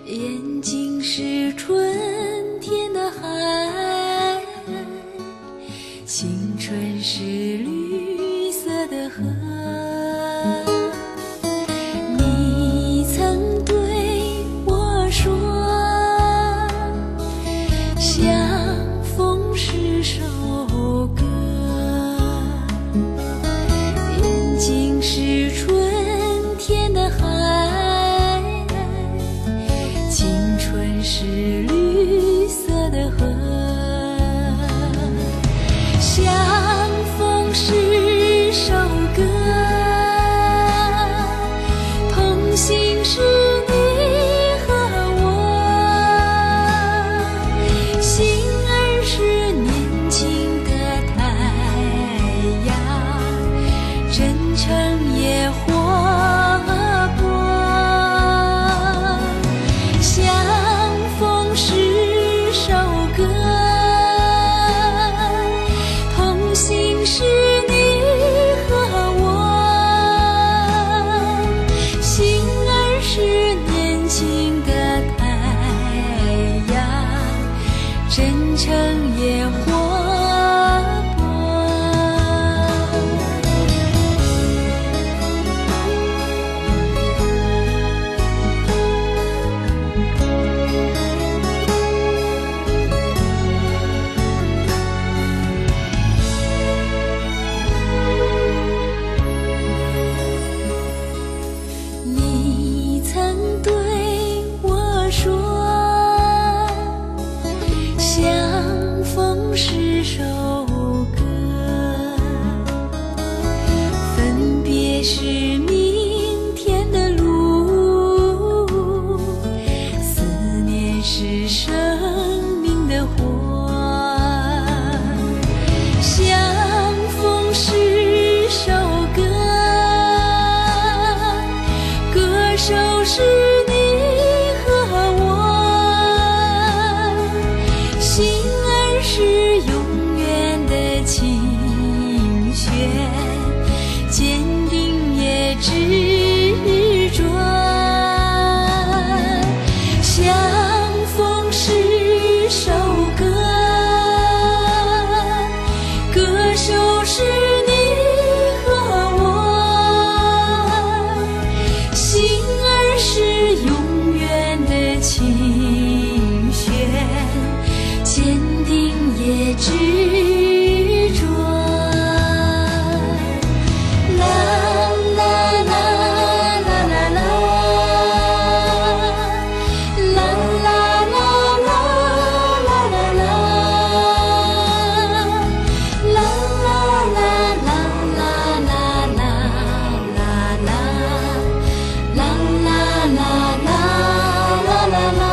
眼睛是春天的海，青春是绿色的河。你曾对我说，相逢是首歌，眼睛是春天的海，青春是绿色的河。相逢是首歌，同行是你和我，心儿是年轻的太阳，真诚也活泼。相逢是首歌，同行是你和我，心儿是年轻的太阳，真诚也活泼。你曾对我说，相逢是首歌，分别是明天的路，思念是生命的火。相逢是首歌，歌手是你和我，心儿是永远的琴弦，坚定也执着。相逢是首歌，歌手是你和我，心儿是永远的琴弦，坚定也执着。啦啦啦啦啦啦，啦啦啦啦啦啦啦，啦啦啦啦啦啦啦，啦啦啦啦啦啦啦。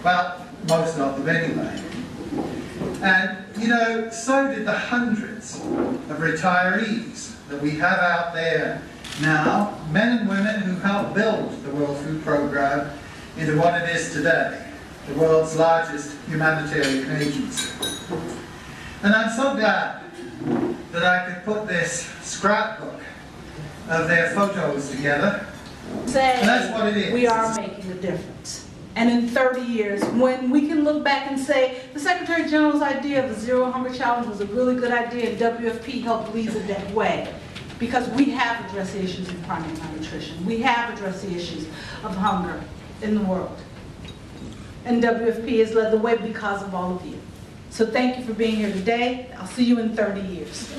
Well, most of them anyway. And, you know, so did the hundreds of retirees that we have out there now, men and women who helped build the World Food Programme into what it is today, the world's largest humanitarian agency. And I'm so glad that I could put this scrapbook of their photos together. And that's what it is. We are making a difference. And in 30 years, when we can look back and say, the Secretary General's idea of the Zero Hunger Challenge was a really good idea, and WFP helped lead it that way. Because we have addressed the issues of chronic malnutrition. We have addressed the issues of hunger in the world. And WFP has led the way because of all of you. So thank you for being here today. I'll see you in 30 years.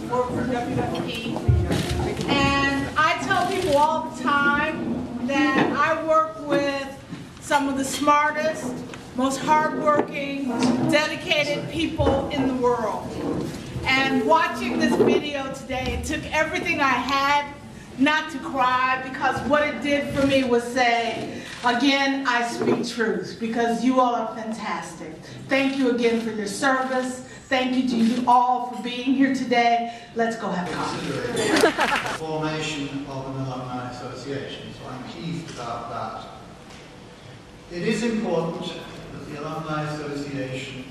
work for WFP. And I tell people all the time that I work with some of the smartest, most hardworking, dedicated people in the world. And watching this video today, it took everything I had not to cry, because what it did for me was say, again, I speak truth, because you all are fantastic. Thank you again for your service. Thank you to you all for being here today. Let's go have coffee. The formation of an alumni association, so I'm pleased about that. It is important that the alumni association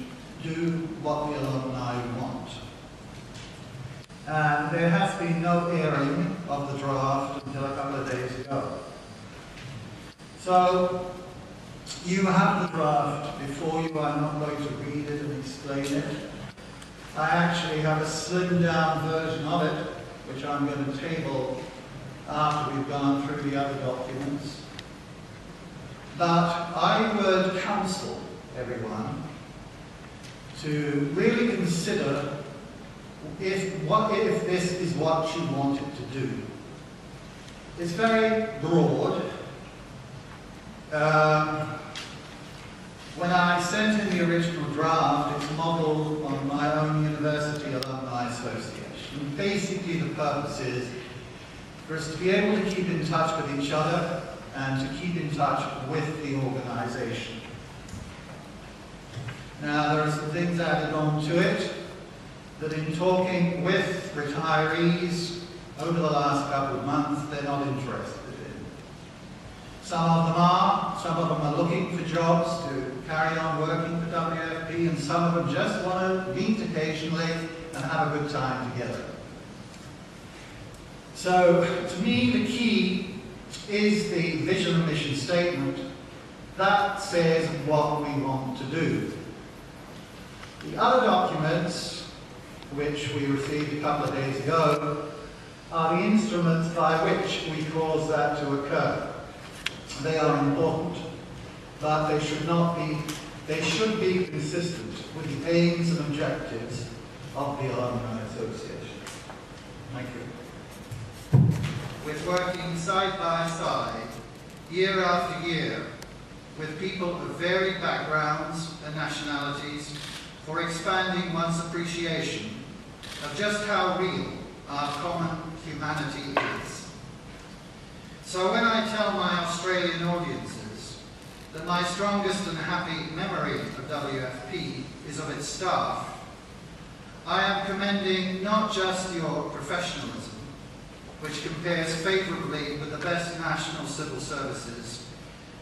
do what the alumni want. And there has been no airing of the draft until a couple of days ago. So, you have the draft before you. I'm not going to read it and explain it. I actually have a slimmed down version of it, which I'm going to table after we've gone through the other documents. But I would counsel everyone to really consider if this is what you want it to do. It's very broad. When I sent in the original draft, it's modelled on my own university alumni association. Basically, the purpose is for us to be able to keep in touch with each other and to keep in touch with the organisation. Now, there are some things added on to it that in talking with retirees over the last couple of months, they're not interested in. Some of them are looking for jobs to carry on working for WFP, and some of them just want to meet occasionally and have a good time together. So, to me, the key is the vision and mission statement. That says what we want to do. The other documents, which we received a couple of days ago, are the instruments by which we cause that to occur. They are important, but they should be consistent with the aims and objectives of the Alumni Association. Thank you. With working side by side, year after year, with people of varied backgrounds and nationalities, for expanding one's appreciation of just how real our common humanity is. So when I tell my Australian audiences that my strongest and happy memory of WFP is of its staff, I am commending not just your professionalism, which compares favourably with the best national civil services,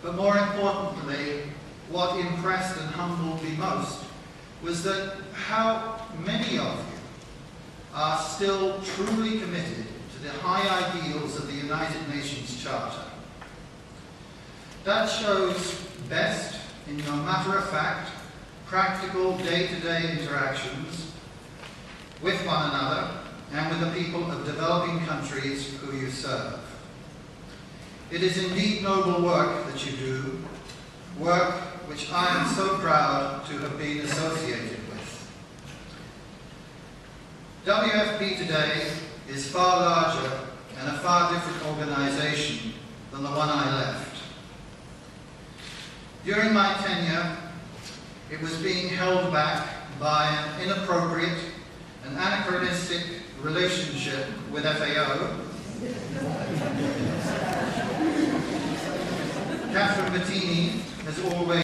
but more importantly, what impressed and humbled me most was that how many of you are still truly committed to the high ideals of the United Nations Charter. That shows best in your matter-of-fact, practical day-to-day interactions with one another and with the people of developing countries who you serve. It is indeed noble work that you do, work which I am so proud to have been associated with. WFP today is far larger and a far different organisation than the one I left. During my tenure, it was being held back by an inappropriate and anachronistic relationship with FAO. Catherine Bettini has always